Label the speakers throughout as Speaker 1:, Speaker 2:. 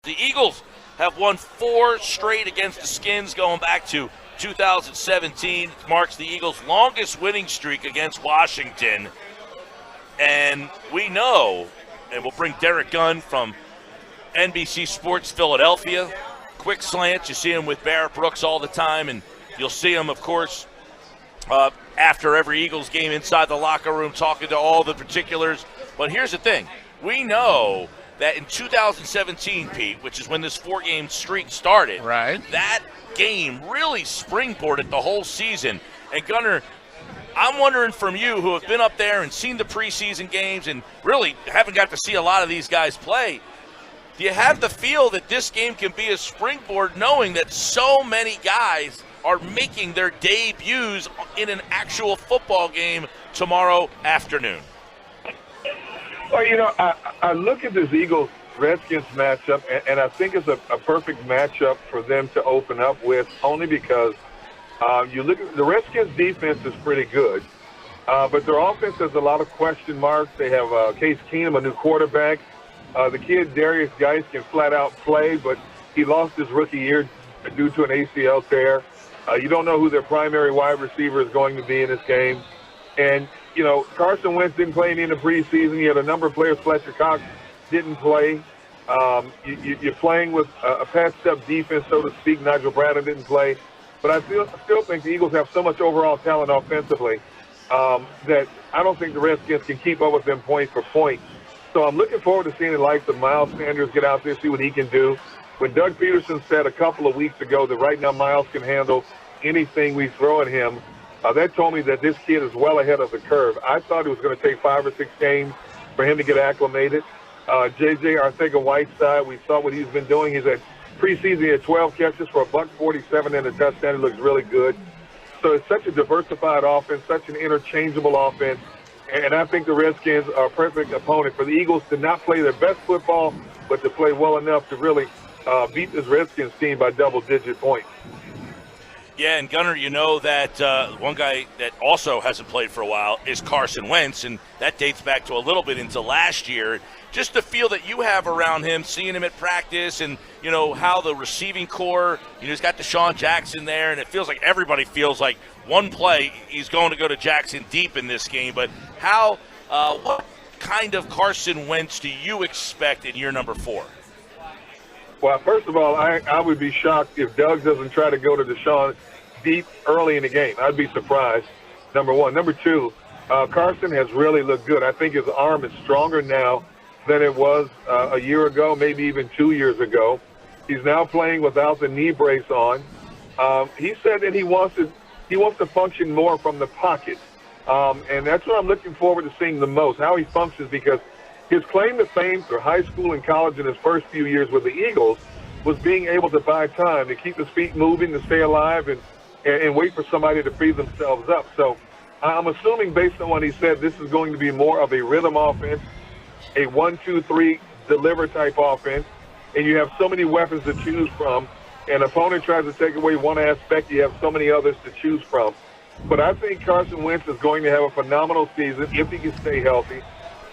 Speaker 1: The Eagles have won 4 straight against the Skins going back to 2017. It marks the Eagles' longest winning streak against Washington. And we know, and we'll bring Derrick Gunn from NBC Sports Philadelphia. Quick slants, you see him with Barrett Brooks all the time, and you'll see him, of course, after every Eagles game inside the locker room talking to all the particulars. But here's the thing. We know that in 2017, Pete, which is when this 4-game streak started,
Speaker 2: right,
Speaker 1: that game really springboarded the whole season. And Gunner, I'm wondering from you, who have been up there and seen the preseason games and really haven't got to see a lot of these guys play, do you have the feel that this game can be a springboard, knowing that so many guys are making their debuts in an actual football game tomorrow afternoon?
Speaker 3: Well, you know, I look at this Eagles-Redskins matchup, and I think it's a perfect matchup for them to open up with, only because you look at the Redskins' defense is pretty good, but their offense has a lot of question marks. They have Case Keenum, a new quarterback. The kid, Derrick Gunn, can flat-out play, but he lost his rookie year due to an ACL tear. You don't know who their primary wide receiver is going to be in this game. And you know, Carson Wentz didn't play any in the preseason. You had a number of players. Fletcher Cox didn't play. You're playing with a patched-up defense, so to speak. Nigel Bradley didn't play. But I still think the Eagles have so much overall talent offensively that I don't think the Redskins can keep up with them point for point. So I'm looking forward to seeing the likes of Miles Sanders get out there, see what he can do. When Doug Peterson said a couple of weeks ago that right now Miles can handle anything we throw at him, that told me that this kid is well ahead of the curve. I thought it was going to take 5 or 6 games for him to get acclimated. J.J. Arcega-Whiteside, we saw what he's been doing. He's at preseason, he had 12 catches for $147 and a touchdown. He looks really good. So it's such a diversified offense, such an interchangeable offense. And I think the Redskins are a perfect opponent for the Eagles to not play their best football, but to play well enough to really beat this Redskins team by double-digit points.
Speaker 1: Yeah, and Gunner, you know that one guy that also hasn't played for a while is Carson Wentz, and that dates back to a little bit into last year. Just the feel that you have around him, seeing him at practice, and, you know, how the receiving core, you know, he's got Deshaun Jackson there, and it feels like everybody feels like one play he's going to go to Jackson deep in this game. But what kind of Carson Wentz do you expect in year number 4?
Speaker 3: Well, first of all, I would be shocked if Doug doesn't try to go to Deshaun deep early in the game. I'd be surprised, number one. Number two, Carson has really looked good. I think his arm is stronger now than it was a year ago, maybe even 2 years ago. He's now playing without the knee brace on. He said that he wants to function more from the pocket, and that's what I'm looking forward to seeing the most, how he functions, because his claim to fame for high school and college in his first few years with the Eagles was being able to buy time, to keep his feet moving, to stay alive, and wait for somebody to free themselves up. So I'm assuming, based on what he said, this is going to be more of a rhythm offense, a 1-2-3 deliver type offense, and you have so many weapons to choose from. An opponent tries to take away one aspect, you have so many others to choose from. But I think Carson Wentz is going to have a phenomenal season if he can stay healthy.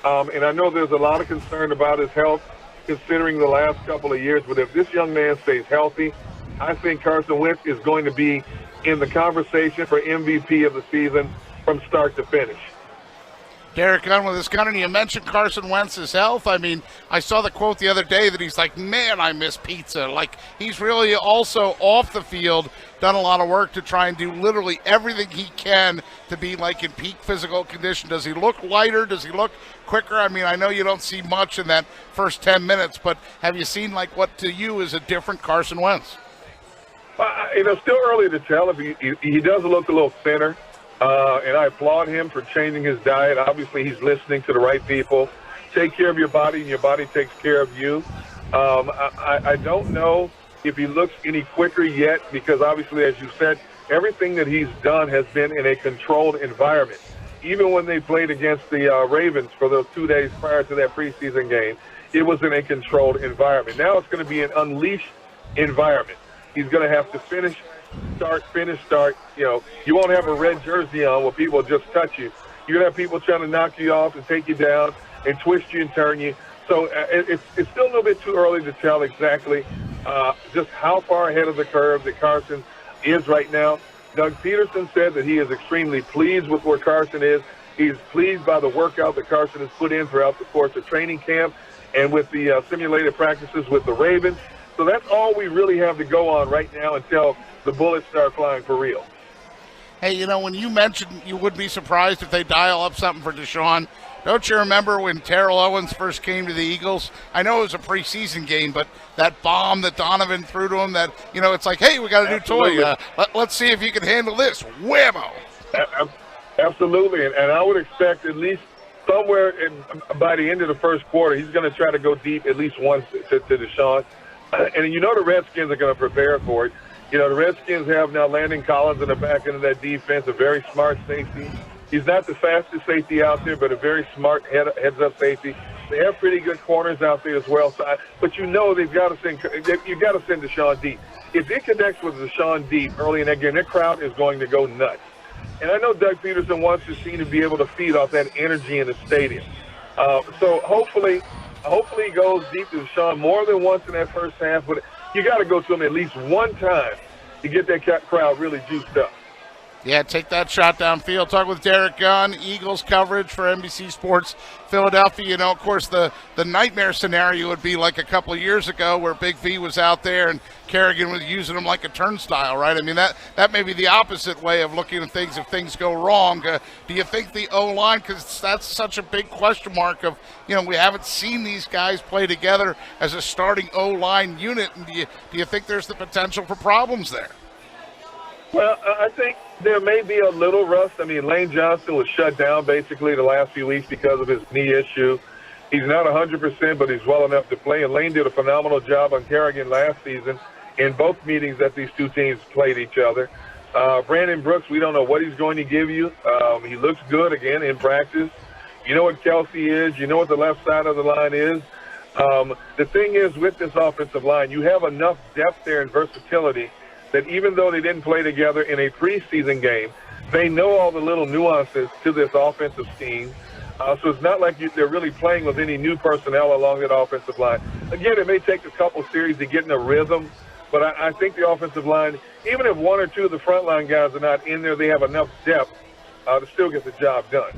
Speaker 3: And I know there's a lot of concern about his health considering the last couple of years, but if this young man stays healthy, I think Carson Wentz is going to be in the conversation for MVP of the season from start to finish.
Speaker 2: Derrick Gunn with his gun, and you mentioned Carson Wentz's health. I mean, I saw the quote the other day that he's like, man, I miss pizza. Like, he's really also off the field done a lot of work to try and do literally everything he can to be like in peak physical condition. Does he look lighter? Does he look quicker? I mean, I know you don't see much in that first 10 minutes, but have you seen like what to you is a different Carson Wentz?
Speaker 3: Still early to tell. If he does look a little thinner. And I applaud him for changing his diet. Obviously, he's listening to the right people. Take care of your body, and your body takes care of you. I don't know if he looks any quicker yet because, obviously, as you said, everything that he's done has been in a controlled environment. Even when they played against the Ravens for those 2 days prior to that preseason game, it was in a controlled environment. Now it's going to be an unleashed environment. He's going to have to finish, start. You know, you won't have a red jersey on where people just touch you. You're going to have people trying to knock you off and take you down and twist you and turn you. So it's still a little bit too early to tell exactly just how far ahead of the curve that Carson is right now. Doug Peterson said that he is extremely pleased with where Carson is. He's pleased by the workout that Carson has put in throughout the course of training camp and with the simulated practices with the Ravens. So that's all we really have to go on right now until the bullets start flying for real.
Speaker 2: Hey, you know, when you mentioned you would be surprised if they dial up something for Deshaun, don't you remember when Terrell Owens first came to the Eagles? I know it was a preseason game, but that bomb that Donovan threw to him, that, you know, it's like, hey, we got a new toy. Let's see if you can handle this. Whammo!
Speaker 3: Absolutely, and I would expect at least somewhere by the end of the first quarter, he's going to try to go deep at least once to Deshaun. And you know the Redskins are going to prepare for it. You know, the Redskins have now Landon Collins in the back end of that defense, a very smart safety. He's not the fastest safety out there, but a very smart heads-up safety. They have pretty good corners out there as well. But you know they've got to send Deshaun deep. If it connects with Deshaun deep early in that game, that crowd is going to go nuts. And I know Doug Peterson wants his team to be able to feed off that energy in the stadium. So hopefully he goes deep to Deshaun more than once in that first half. But you got to go to him at least one time to get that crowd really juiced up.
Speaker 2: Yeah, take that shot downfield. Talk with Derrick Gunn, Eagles coverage for NBC Sports Philadelphia. You know, of course, the nightmare scenario would be like a couple of years ago where Big V was out there and Kerrigan was using him like a turnstile, right? I mean, that may be the opposite way of looking at things if things go wrong. Do you think the O-line, because that's such a big question mark of, you know, we haven't seen these guys play together as a starting O-line unit, and do you think there's the potential for problems there?
Speaker 3: Well, I think there may be a little rust. I mean, Lane Johnson was shut down basically the last few weeks because of his knee issue. He's not 100%, but he's well enough to play. And Lane did a phenomenal job on Kerrigan last season in both meetings that these two teams played each other. Brandon Brooks, we don't know what he's going to give you. He looks good, again, in practice. You know what Kelsey is. You know what the left side of the line is. The thing is, with this offensive line, you have enough depth there and versatility that even though they didn't play together in a preseason game, they know all the little nuances to this offensive scheme. So it's not like they're really playing with any new personnel along that offensive line. Again, it may take a couple series to get in a rhythm, but I think the offensive line, even if one or two of the frontline guys are not in there, they have enough depth to still get the job done.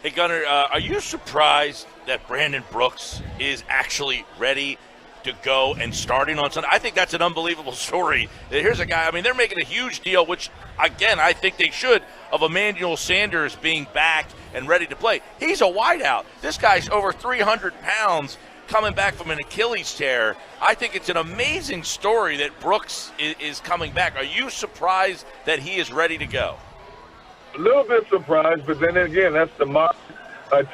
Speaker 1: Hey, Gunner, are you surprised that Brandon Brooks is actually ready to go and starting on Sunday? I think that's an unbelievable story. Here's a guy, I mean, they're making a huge deal, which, again, I think they should, of Emmanuel Sanders being back and ready to play. He's a wideout. This guy's over 300 pounds coming back from an Achilles tear. I think it's an amazing story that Brooks is coming back. Are you surprised that he is ready to go?
Speaker 3: A little bit surprised, but then again, that's the modern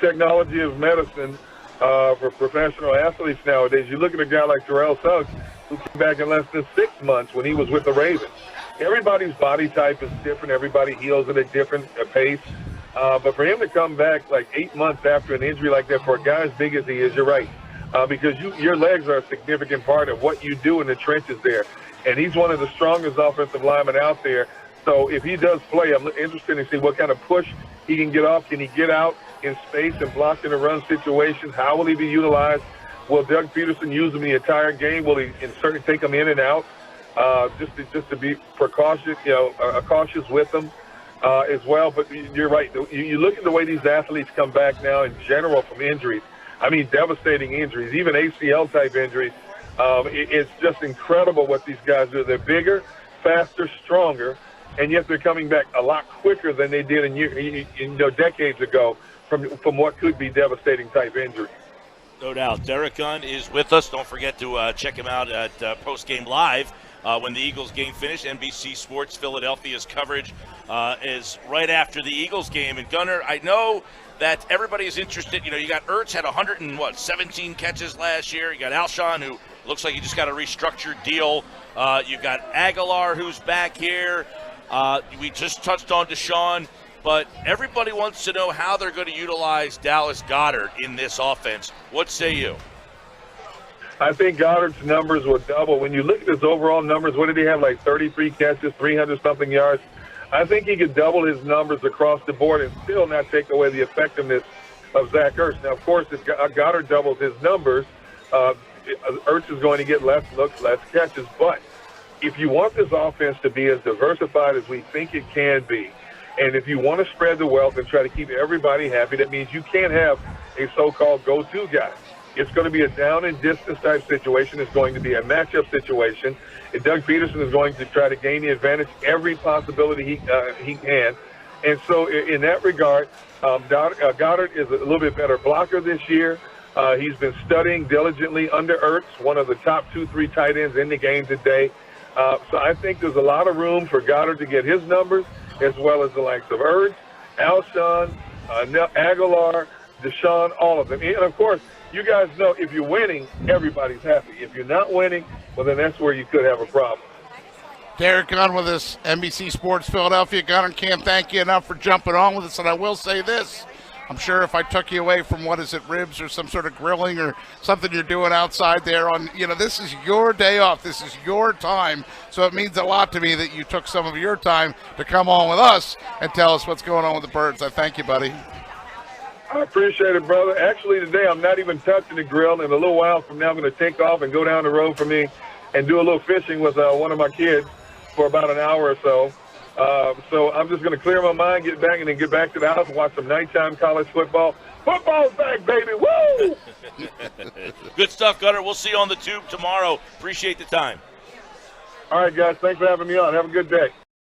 Speaker 3: technology of medicine. For professional athletes nowadays. You look at a guy like Terrell Suggs, who came back in less than 6 months when he was with the Ravens. Everybody's body type is different. Everybody heals at a different pace. But for him to come back like 8 months after an injury like that, for a guy as big as he is, you're right. Because your legs are a significant part of what you do in the trenches there. And he's one of the strongest offensive linemen out there. So if he does play, I'm interested to see what kind of push he can get off. Can he get out in space and block in the run situations? How will he be utilized? Will Doug Peterson use him the entire game? Will he certainly take him in and out? Just to be precautious, cautious with them as well. But you're right. You look at the way these athletes come back now in general from injuries. I mean, devastating injuries, even ACL type injuries. It's just incredible what these guys do. They're bigger, faster, stronger, and yet they're coming back a lot quicker than they did in decades ago from what could be devastating type injury.
Speaker 1: No doubt. Derrick Gunn is with us. Don't forget to check him out at Post Game Live when the Eagles game finished. NBC Sports Philadelphia's coverage is right after the Eagles game. And Gunner, I know that everybody is interested. You know, you got Ertz had 17 catches last year. You got Alshon, who looks like he just got a restructured deal. You got Aguilar, who's back here. We just touched on Deshaun, but everybody wants to know how they're going to utilize Dallas Goedert in this offense. What say you?
Speaker 3: I think Goddard's numbers will double. When you look at his overall numbers, what did he have, like 33 catches, 300-something yards? I think he could double his numbers across the board and still not take away the effectiveness of Zach Ertz. Now, of course, if Goddard doubles his numbers, Ertz is going to get less looks, less catches. But if you want this offense to be as diversified as we think it can be, and if you want to spread the wealth and try to keep everybody happy, that means you can't have a so-called go-to guy. It's going to be a down and distance type situation. It's going to be a matchup situation. And Doug Peterson is going to try to gain the advantage every possibility he can. And so in that regard, Goddard is a little bit better blocker this year. He's been studying diligently under Ertz, one of the top 2-3 tight ends in the game today. So I think there's a lot of room for Goddard to get his numbers, as well as the likes of Ertz, Alshon, Aguilar, Deshaun, all of them. And, of course, you guys know if you're winning, everybody's happy. If you're not winning, well, then that's where you could have a problem.
Speaker 2: Derrick Gunn with us, NBC Sports Philadelphia. Gunn, can't thank you enough for jumping on with us. And I will say this. I'm sure if I took you away from, ribs or some sort of grilling or something you're doing outside there this is your day off. This is your time. So it means a lot to me that you took some of your time to come on with us and tell us what's going on with the Birds. I thank you, buddy.
Speaker 3: I appreciate it, brother. Actually, today I'm not even touching the grill. In a little while from now, I'm going to take off and go down the road for me and do a little fishing with one of my kids for about an hour or so. So I'm just going to clear my mind, get back, and then get back to the house and watch some nighttime college football. Football's back, baby. Woo!
Speaker 1: Good stuff, Gunner. We'll see you on the tube tomorrow. Appreciate the time.
Speaker 3: All right, guys. Thanks for having me on. Have a good day.